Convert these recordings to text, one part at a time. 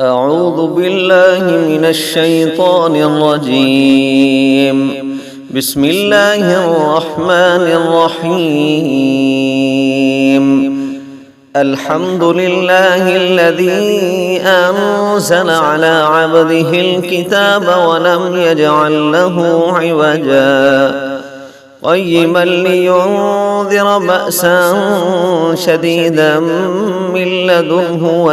أعوذ بالله من الشيطان الرجيم. بسم الله الرحمن الرحيم. الحمد لله الذي أنزل على عبده الكتاب ولم يجعل له عوجا قيما لينذر بأسا شديدا من لدنه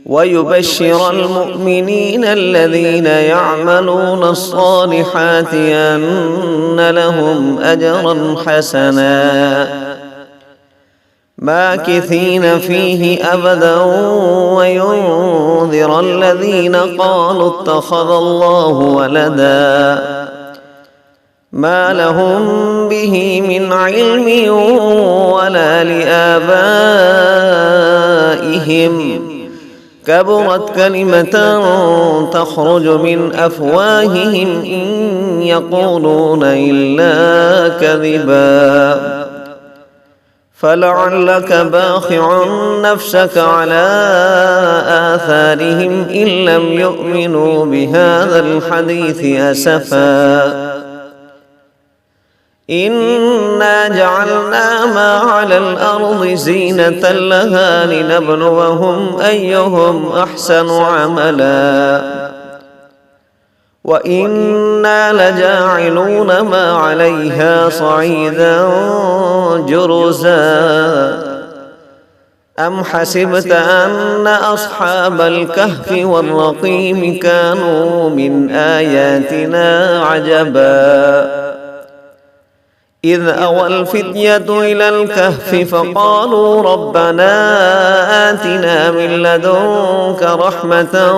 ويبشر المؤمنين الذين يعملون الصالحات أن لهم أجرا حسنا ماكثين فيه أبدا وينذر الذين قالوا اتخذ الله ولدا ما لهم به من علم ولا لآبائهم كبرت كلمة تخرج من أفواههم إن يقولون إلا كذبا فلعلك باخع نفسك على آثارهم إن لم يؤمنوا بهذا الحديث أسفا إنا جعلنا ما على الأرض زينة لها لنبلوهم أيهم أحسن عملا وإنا لجاعلون ما عليها صعيدا جرزا أم حسبت أن أصحاب الكهف والرقيم كانوا من آياتنا عجبا إذ أوى الفتية إلى الكهف فقالوا ربنا آتنا من لدنك رحمة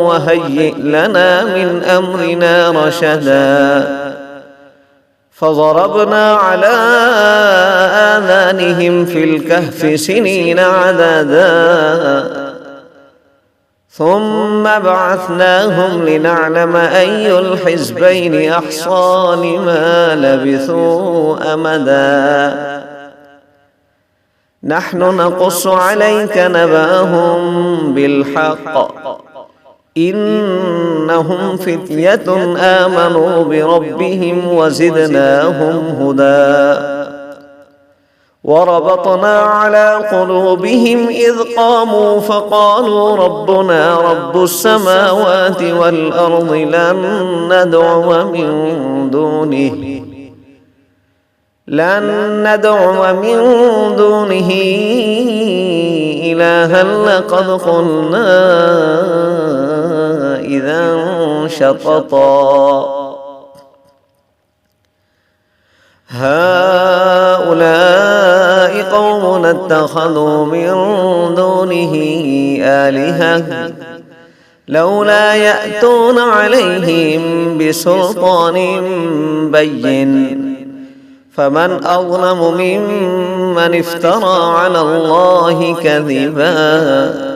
وهيئ لنا من أمرنا رشدا فضربنا على آذانهم في الكهف سنين عددا ثم بعثناهم لنعلم أي الحزبين أحصى لما لبثوا أمدا نحن نقص عليك نبأهم بالحق إنهم فتية آمنوا بربهم وزدناهم هدى وربطنا على قلوبهم إذ قاموا فقالوا ربنا رب السماوات والأرض لن ندعو من دونه إلها لقد قلنا إذا شططا هؤلاء قوم اتخذوا من دونه آلهة لولا يأتون عليهم بسلطان بين فمن أظلم ممن افترى على الله كذبا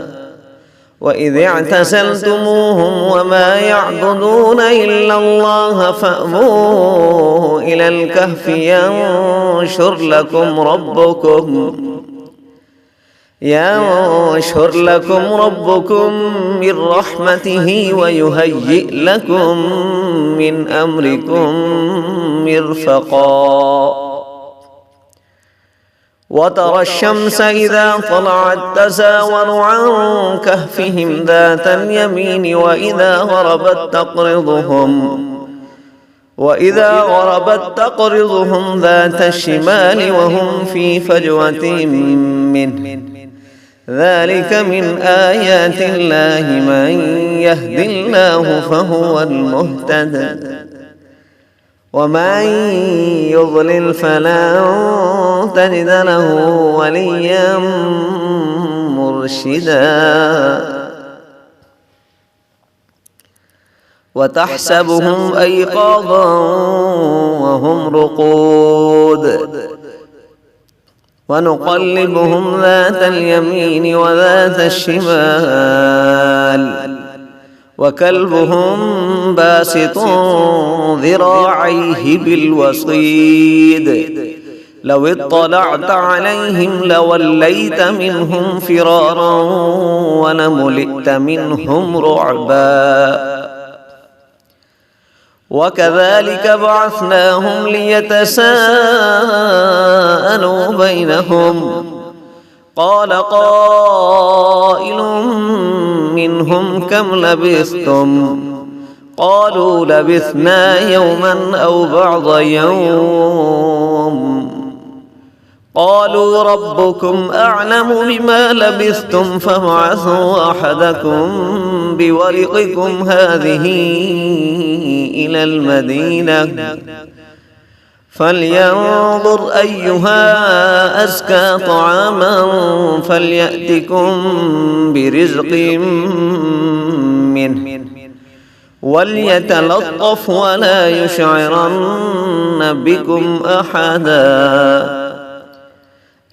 وإذ اعتزلتموهم وما يعبدون إلا الله فأووا إلى الكهف ينشر لكم ربكم من رحمته ويهيئ لكم من أمركم مرفقا وترى الشمس إذا طلعت تزاور عن كهفهم ذات اليمين وإذا غربت تقرضهم ذات الشمال وهم في فجوة منه ذلك من آيات الله من يهد الله فهو المهتد ومن يضلل فلن تجد له وليا مرشدا وتحسبهم أيقاظا وهم رقود ونقلبهم ذات اليمين وذات الشمال وكلبهم باسط ذراعيه بالوصيد لو اطلعت عليهم لوليت منهم فرارا ولملئت منهم رعبا وكذلك بعثناهم ليتساءلوا بينهم قال قائل منهم كم لبثتم قالوا لبثنا يوما أو بعض يوم قالوا ربكم أعلم بما لبثتم فابعثوا أحدكم بورقكم هذه إلى المدينة فلينظر أيها أزكى طعاما فليأتكم برزق منه وليتلطف ولا يشعرن بكم أحدا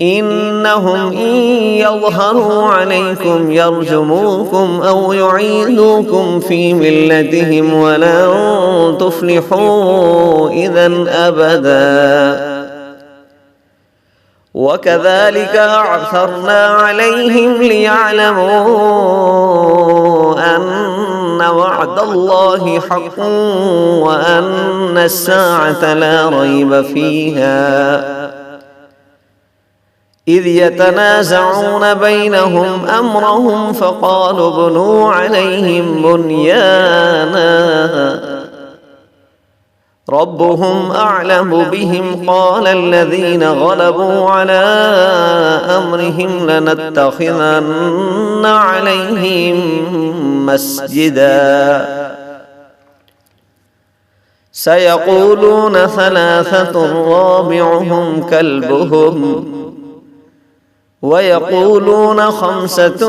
إنهم إن يظهروا عليكم يرجموكم أو يعيدوكم في ملتهم ولن تفلحوا إذا أبدا وكذلك أعثرنا عليهم ليعلموا أن وعد الله حق وأن الساعة لا ريب فيها إذ يتنازعون بينهم أمرهم فقالوا ابنوا عليهم بنيانا ربهم أعلم بهم قال الذين غلبوا على أمرهم لنتخذن عليهم مسجدا سيقولون ثلاثة رابعهم كلبهم ويقولون خمسة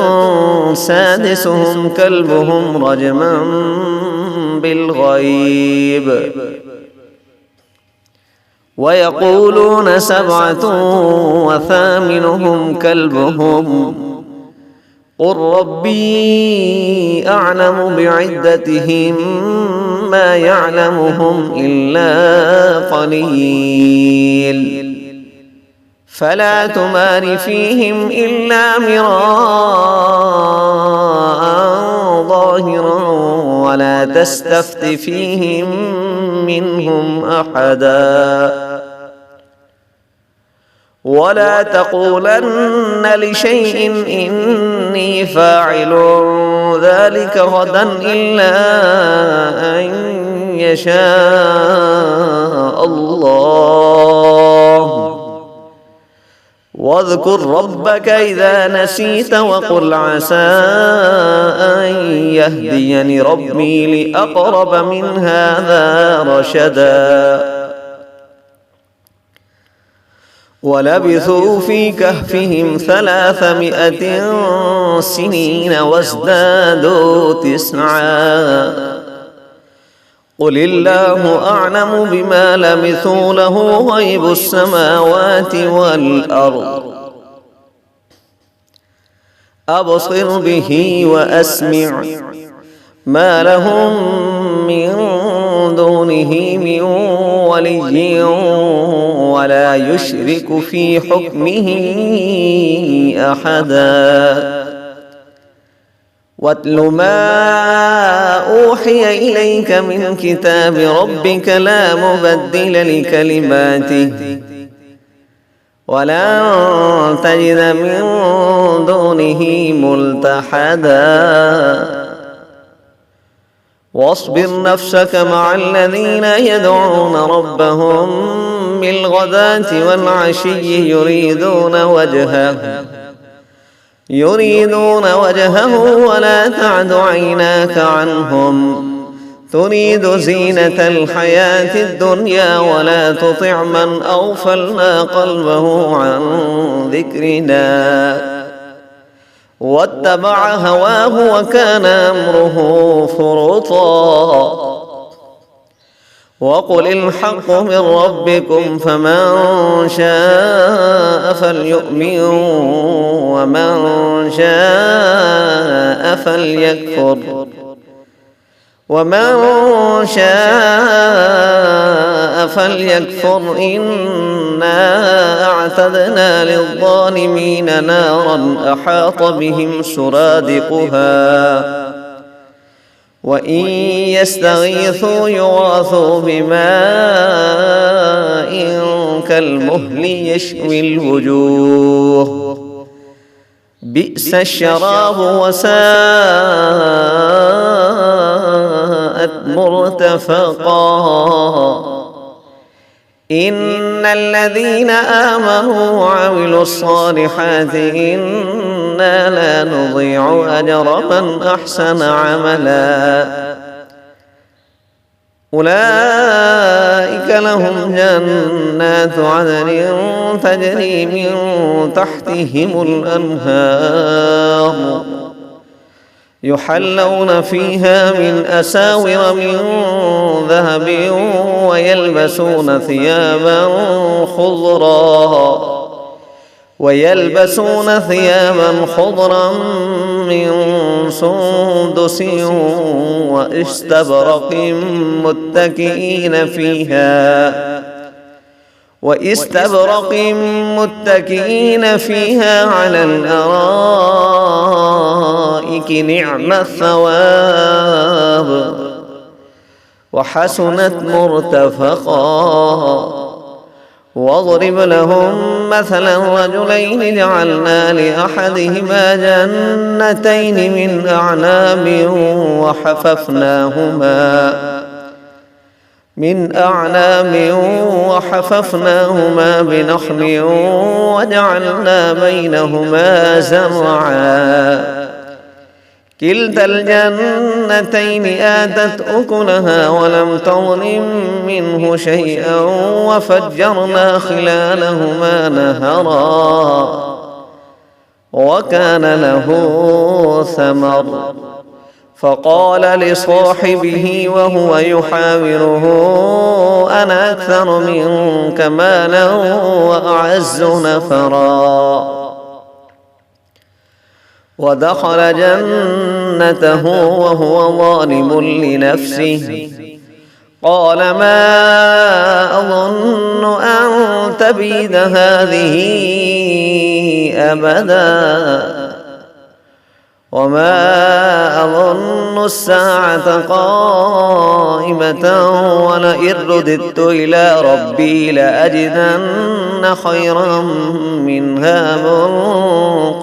سادسهم كلبهم رجما بالغيب ويقولون سبعة وثامنهم كلبهم قل ربي أعلم بعدتهم ما يعلمهم إلا قليل فلا تمار فيهم إلا مراء ظاهرا ولا تستفت فيهم منهم أحدا ولا تقولن لشيء إني فاعل ذلك غدا إلا أن يشاء الله واذكر ربك إذا نسيت وقل عسى أن يهديني ربي لأقرب من هذا رشدا ولبثوا في كهفهم 300 سنين وازدادوا 9 قل الله أعلم بما لبثوا له غيب السماوات والأرض أبصر به وأسمع ما لهم من دونه من ولي ولا يشرك في حكمه أحدا واتل ما أوحي إليك من كتاب ربك لا مبدل لكلماته ولن تجد من دونه ملتحدا واصبر نفسك مع الذين يدعون ربهم بالغداة والعشي يريدون وجهه ولا تعد عيناك عنهم تريد زينة الحياة الدنيا ولا تطع من أغفلنا قلبه عن ذكرنا واتبع هواه وكان أمره فرطا وقل الحق من ربكم فمن شاء فليؤمن ومن شاء فليكفر ومن شاء فليكفر إنا أعتدنا للظالمين نارا أحاط بهم سرادقها وإن يستغيثوا يغاثوا بماء كالمهل يشوي الوجوه بئس الشراب وساءت مرتفقا إن الذين آمنوا وعملوا الصالحات إنا لا نضيع أجر من أحسن عملا أولئك لهم جنات عدن تجري من تحتهم الأنهار يحلون فيها من أساور من ذهب ويلبسون ثيابا خضرا من سندس واستبرق متكئين فيها على الأرائك نعم الثواب وحسنت مرتفقا واضرب لهم مثلا رجلين جعلنا لأحدهما جنتين من أعناب وحففناهما بنخل وجعلنا بينهما زرعا كلتا الجنتين آتت أكلها ولم تظلم منه شيئا وفجرنا خلالهما نهرا وكان له ثمر فقال لصاحبه وهو يحاوره أنا أكثر منك مالا وأعز نفرا ودخل جنته وهو ظالم لنفسه قال ما أظن أن تبيد هذه أبدا وما أظن الساعة قائمة ولئن رددت إلى ربي لأجدن خيرا منها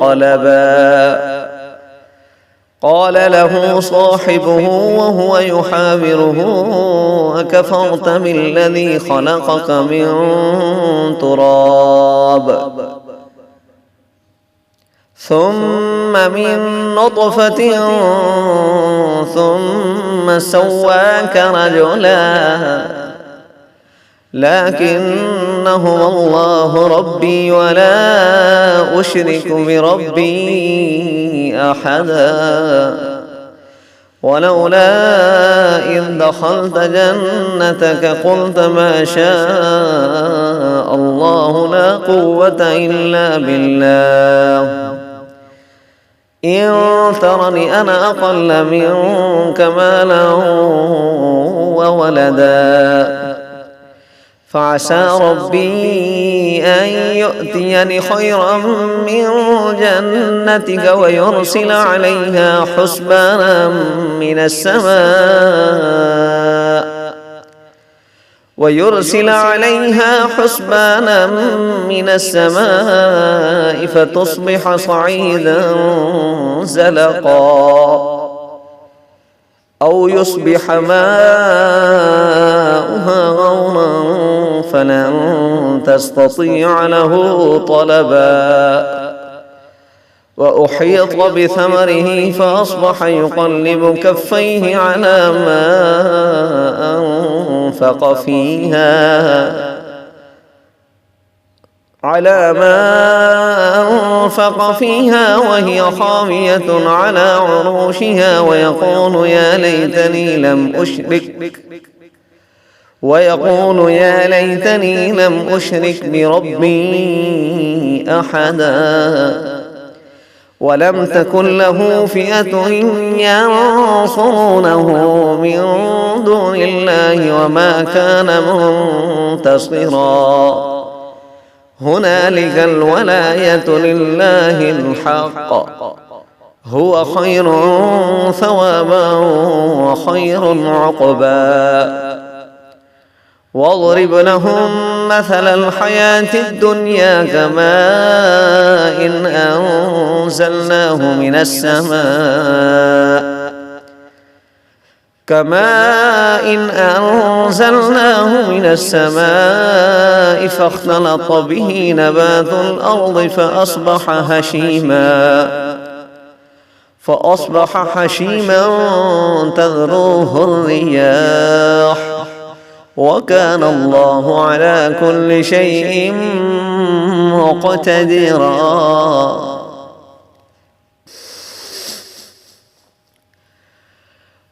منقلبا قال له صاحبه وهو يحاوره أكفرت بالذي خلقك من تراب ثم من نطفة ثم سواك رجلا لكن هو الله ربي ولا أشرك بربي أحدا ولولا إذ دخلت جنتك قلت ما شاء الله لا قوة إلا بالله إن ترني أنا أقل منك مالا وولدا فعسى ربي أن يؤتيني خيرا من جنتك ويرسل عليها حسبانا من السماء فتصبح صعيدا زلقا أو يصبح ماؤها غورا فلن تستطيع له طلبا وأحيط بثمره فأصبح يقلب كفيه على ما أنفق فيها وهي خاوية على عروشها ويقول يا ليتني لم أشرك بربي أحدا ولم تكن له فئة ينصرونه من دون الله وما كان منتصرا. هنالك الولاية لله الحق، هو خير ثوابا وخير عقبا. واضرب لهم مثل الحياة الدنيا كماء أنزلناه من السماء فاختلط به نبات الأرض فأصبح هشيما تذروه الرياح، وكان الله على كل شيء مقتدرا.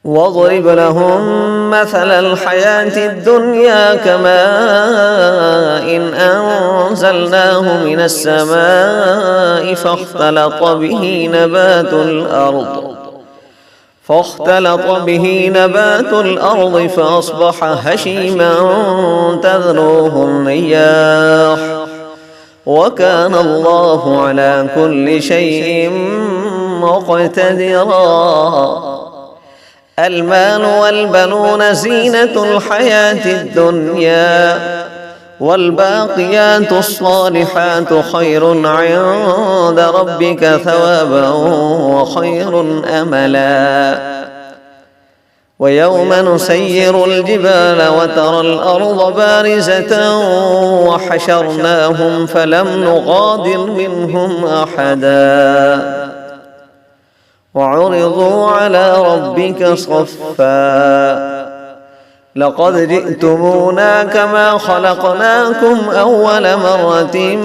واضرب لهم مثل الحياة الدنيا كماء أنزلناه من السماء فاختلط به نبات الأرض فأصبح هشيما تذروه الرياح، وكان الله على كل شيء مقتدرا. المال والبنون زينة الحياة الدنيا، والباقيات الصالحات خير عند ربك ثوابا وخير أملا. ويوم نسير الجبال وترى الأرض بارزة وحشرناهم فلم نغادر منهم أحدا وعرضوا على ربك صفا لقد جئتمونا كما خلقناكم أول مرة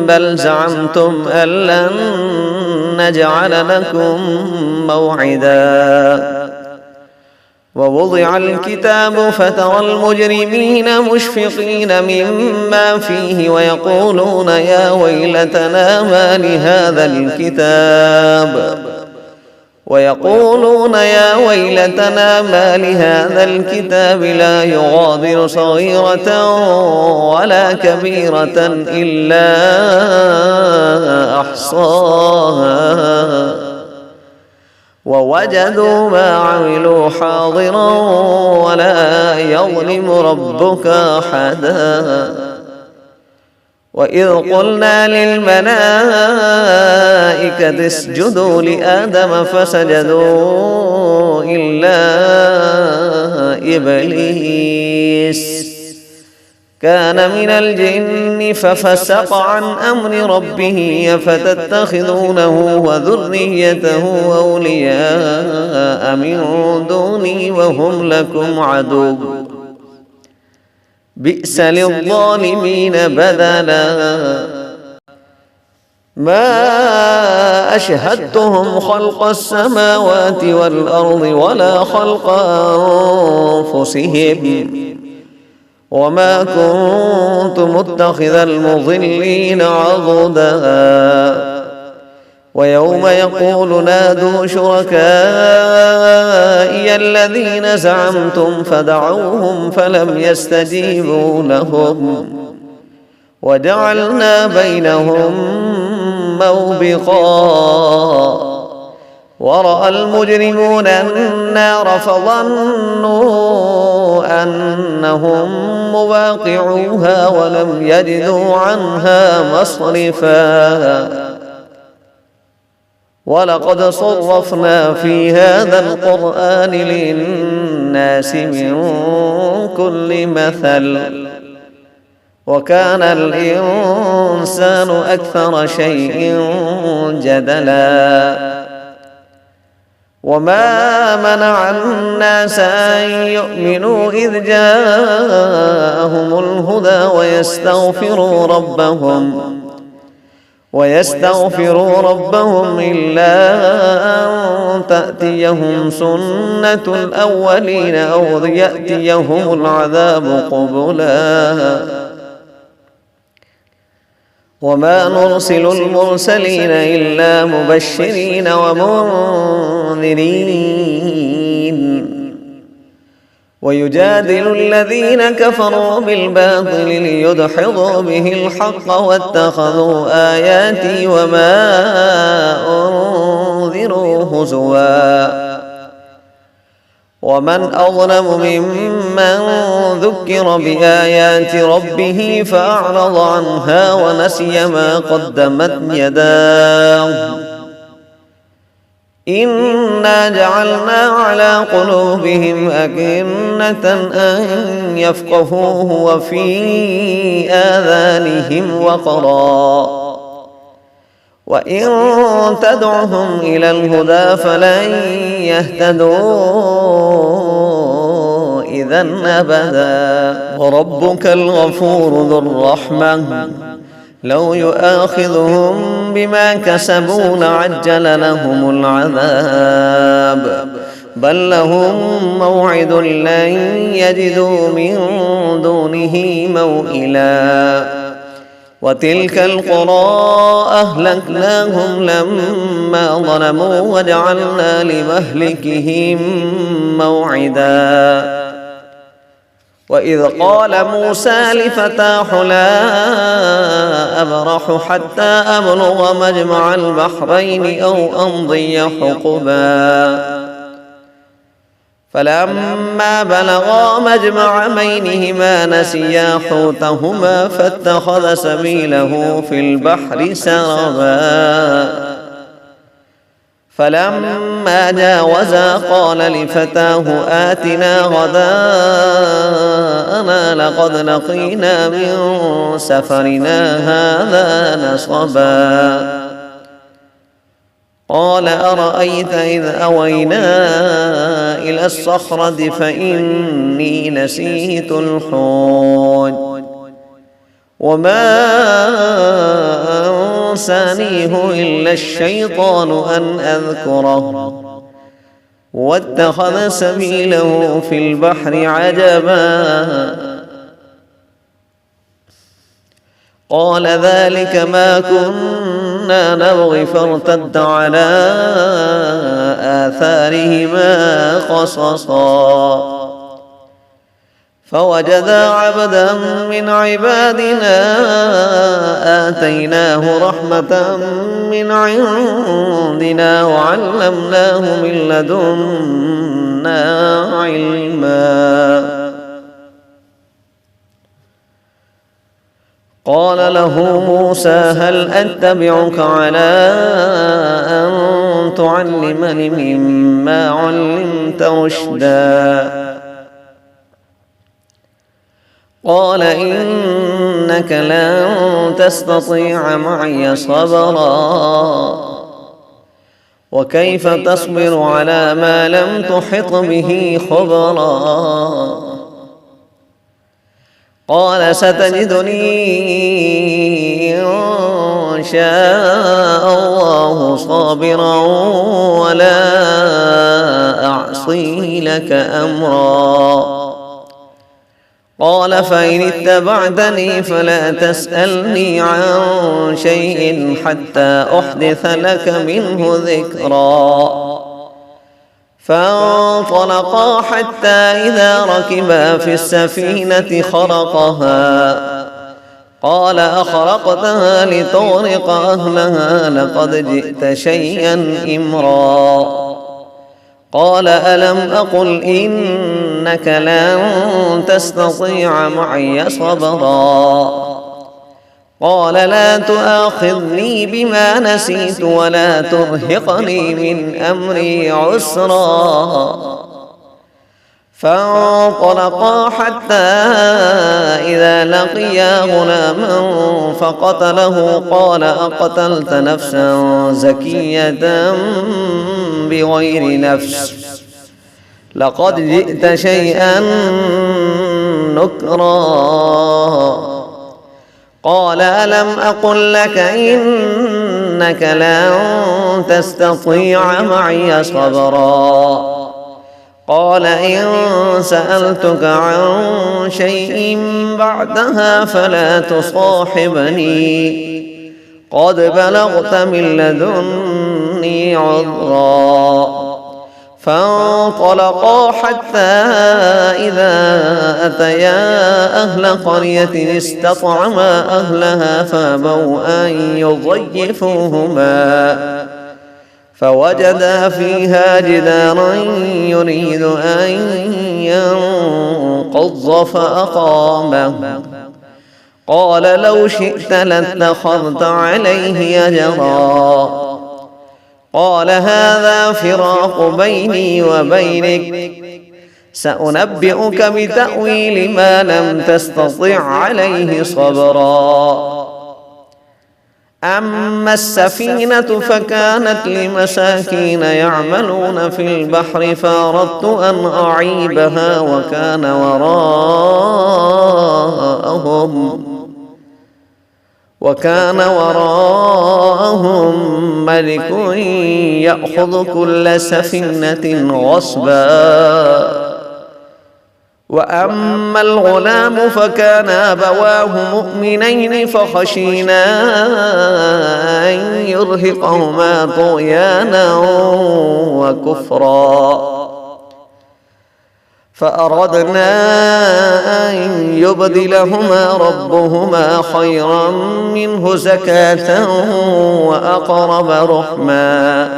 بل زعمتم أن لن نجعل لكم موعدا. ووضع الكتاب فترى المجرمين مشفقين مما فيه ويقولون يا ويلتنا ما لهذا الكتاب لا يغادر صغيرة ولا كبيرة إلا أحصاها ووجدوا ما عملوا حاضرا ولا يظلم ربك أحدا. وإذ قلنا للملائكة اسجدوا لآدم فسجدوا إلا إبليس كان من الجن ففسق عن أمر ربه أفتتخذونه وذريته أولياء من دوني وهم لكم عدو بئس للظالمين بدلا. ما أشهدتهم خلق السماوات والأرض ولا خلق أنفسهم وما كنت متخذ المضلين عضدا. ويوم يقول نادوا شركائي الذين زعمتم فدعوهم فلم يستجيبوا لهم وجعلنا بينهم موبقا. ورأى المجرمون النار فظنوا أنهم مواقعوها ولم يجدوا عنها مصرفا. ولقد صرفنا في هذا القرآن للناس من كل مثل وكان الإنسان أكثر شيء جدلا. وما منع الناس أن يؤمنوا إذ جاءهم الهدى ويستغفروا ربهم إلا أن تأتيهم سنة الأولين أو يأتيهم العذاب قبلا. وما نرسل المرسلين إلا مبشرين ومنذرين ويجادل الذين كفروا بالباطل ليدحضوا به الحق واتخذوا آياتي وما أنذروا هزوا ومن أظلم ممن ذكر بآيات ربه فأعرض عنها ونسي ما قدمت يداه إنا جعلنا على قلوبهم أكنة أن يفقهوه وفي آذانهم وقرا وإن تدعهم إلى الهدى فلن يهتدوا إذا أبدا وربك الغفور ذو الرحمة لو يؤاخذهم بما كسبوا لعجل لهم العذاب بل لهم موعد لن يجدوا من دونه موئلا وتلك القرى أهلكناهم لما ظلموا وجعلنا لمهلكهم موعدا وإذ قال موسى لفتاه لا أبرح حتى أبلغ مجمع البحرين أو أمضي حقبا فلما بلغا مجمع بينهما نسيا حوتهما فاتخذ سبيله في البحر سربا فلما جاوزا قال لفتاه آتنا غداءنا لقد لقينا من سفرنا هذا نصبا قال أرأيت إذ أوينا إلى الصخرة فإني نسيت الحوت وما أنسانيه إلا الشيطان أن أذكره واتخذ سبيله في البحر عجبا قال ذلك ما كنا نبغي فارتد على آثارهما قصصا فوجدا عبدا من عبادنا آتيناه رحمة من عندنا وعلمناه من لدنا علما قال له موسى هل أتبعك على أن تعلمني مما علمت رشدا قال إنك لن تستطيع معي صبرا وكيف تصبر على ما لم تحط به خبرا قال ستجدني إن شاء الله صابرا ولا أعصي لك أمرا قال فإن اتبعتني فلا تسألني عن شيء حتى أحدث لك منه ذكرا فانطلقا حتى إذا ركبا في السفينة خرقها قال أخرقتها لتغرق أهلها لقد جئت شيئا إمرا قال ألم أقل إنك لن تستطيع معي صبرا قال لا تؤاخذني بما نسيت ولا ترهقني من أمري عسرا فانطلقا حتى إذا لقيا غلاما فقتله قال أقتلت نفسا زكية بغير نفس لقد جئت شيئا نكرا قال ألم أقل لك إنك لن تستطيع معي صبرا قال إن سألتك عن شيء بعدها فلا تصاحبني قد بلغت من لدني عذرا. فانطلقا حتى إذا أتيا أهل قرية استطعما أهلها فأبوا أن يضيفوهما فوجدا فيها جدارا يريد أن ينقض فأقامه. قال لو شئت لاتخذت عليه أجرا. قال هذا فراق بيني وبينك، سأنبئك بتأويل ما لم تستطع عليه صبرا. أما السفينة فكانت لمساكين يعملون في البحر فأردت أن أعيبها وكان وراءهم ملك يأخذ كل سفينة غصبا. وأما الغلام فكان أبواه مؤمنين فخشينا أن يرهقهما طغيانا وكفرا فأردنا أن يبدلهما ربهما خيرا منه زكاة وأقرب رحما.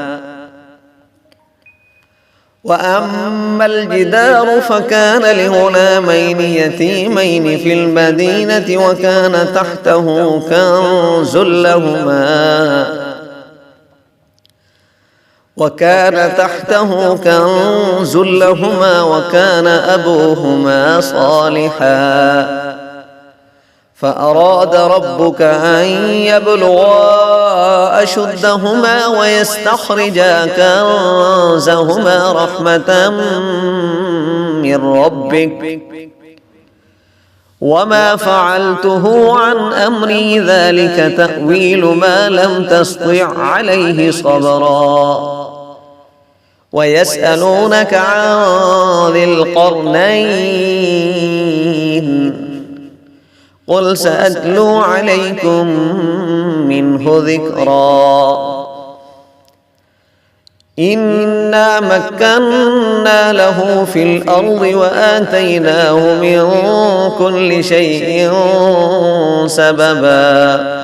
وأما الجدار فكان لغلامين يتيمين في المدينة وكان تحته كنز لهما وكان أبوهما صالحا. فأراد ربك أن يبلغا أشدهما ويستخرجا كنزهما رحمة من ربك وما فعلته عن أمري ذلك تأويل ما لم تسطع عليه صبرا. ويسألونك عن ذي القرنين قل سأتلو عليكم منه ذكرا. إنا مكنا له في الأرض وآتيناه من كل شيء سببا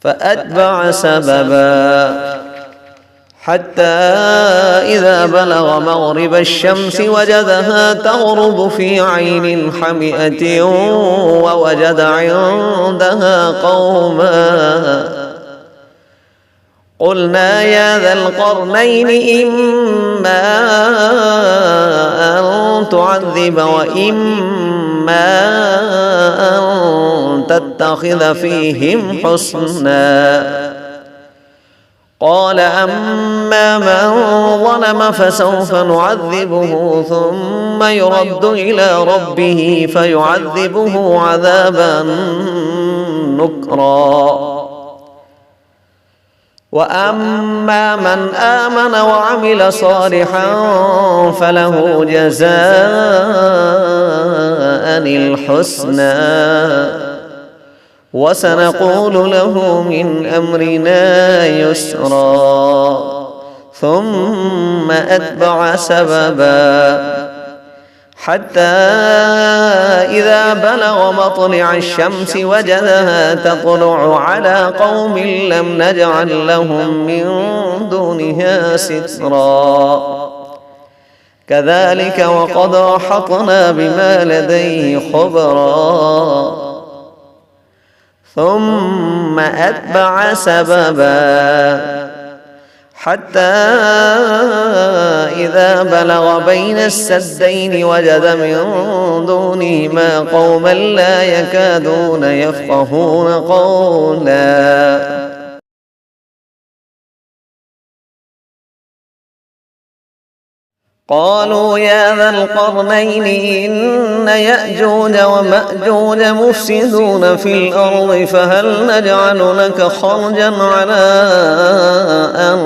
فأتبع سببا حتى إذا بلغ مغرب الشمس وجدها تغرب في عين حمئة ووجد عندها قوما. قلنا يا ذا القرنين إما أن تعذب وإما أن تتخذ فيهم حسنا. قال أما من ظلم فسوف نعذبه ثم يرد إلى ربه فيعذبه عذابا نكرا. وأما من آمن وعمل صالحا فله جزاء الحسنى وسنقول له من أمرنا يسرا. ثم أتبع سببا حتى إذا بلغ مطلع الشمس وجدها تطلع على قوم لم نجعل لهم من دونها سترا. كذلك وقد أحطنا بما لديه خبرا. ثم أتبع سببا حتى إذا بلغ بين السدين وجد من دونهما قوما لا يكادون يفقهون قولا. قالوا يا ذا القرنين إن يأجوج ومأجوج مفسدون في الأرض فهل نجعل لك خرجا على أن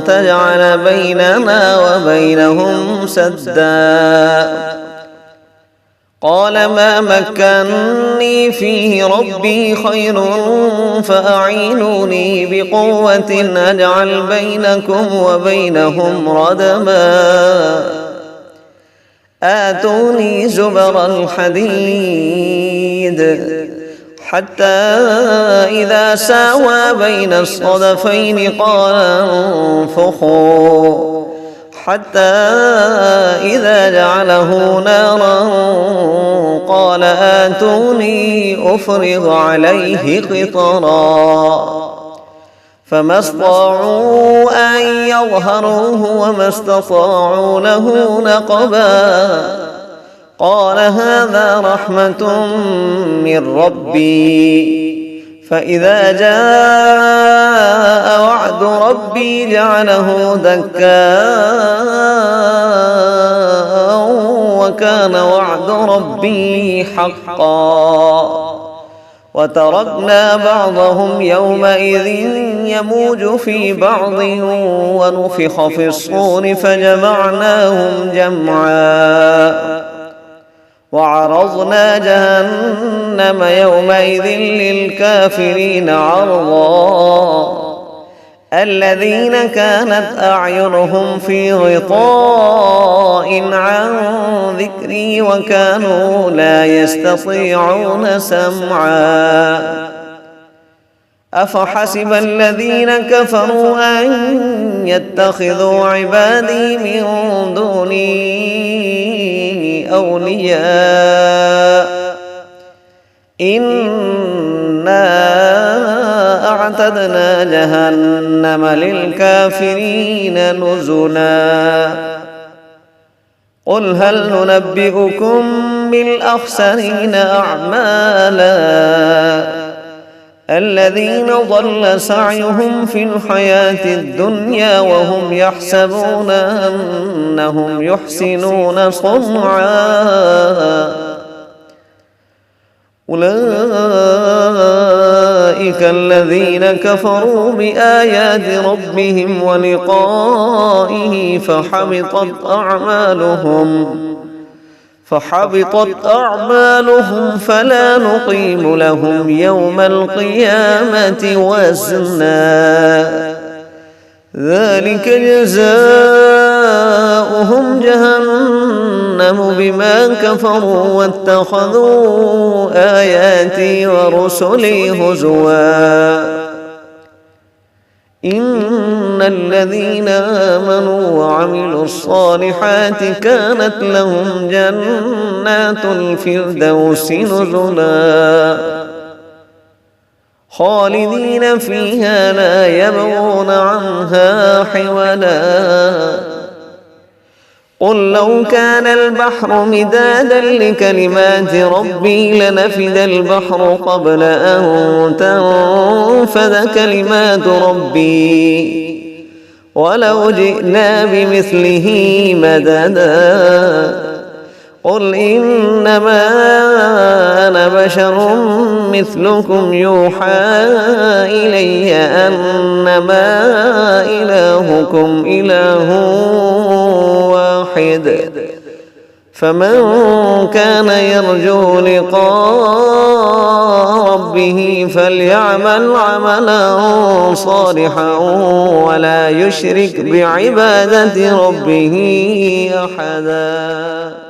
تجعل بيننا وبينهم سدا. قال ما مكنني فيه ربي خير فأعينوني بقوة أجعل بينكم وبينهم ردما آتوني زبر الحديد حتى إذا ساوى بين الصدفين قال انفخوا حتى إذا جعله نارا قال آتوني أفرغ عليه قطرا فما استطاعوا أن يظهروه وما استطاعوا له نقبا قال هذا رحمة من ربي فإذا جاء وعد ربي جعله دكاء وكان وعد ربي حقا وتركنا بعضهم يومئذ يموج في بعض ونفخ في الصور فجمعناهم جمعا وعرضنا جهنم يومئذ للكافرين عرضا الذين كانت أعينهم في غطاء عن ذكري وكانوا لا يستطيعون سمعا أفحسب الذين كفروا أن يتخذوا عبادي من دوني أولياء إنا أعتدنا جهنم للكافرين نزلا قل هل ننبئكم بالأخسرين أعمالا الذين ضل سعيهم في الحياة الدنيا وهم يحسبون أنهم يحسنون صنعا أولئك الذين كفروا بآيات ربهم ولقائه فحبطت أعمالهم فلا نقيم لهم يوم القيامة وزنا ذلك جزاؤهم جهنم بما كفروا واتخذوا آياتي ورسلي هزوا إن الذين آمنوا وعملوا الصالحات كانت لهم جنات الفردوس نزلا خالدين فيها لا يبغون عنها حولا قل لو كان البحر مدادا لكلمات ربي لنفد البحر قبل أن تنفد كلمات ربي ولو جئنا بمثله مددا قل إنما أنا بشر مثلكم يوحى إلي أنما إلهكم إله واحد فمن كان يرجو لقاء ربه فليعمل عملا صالحا ولا يشرك بعبادة ربه أحدا.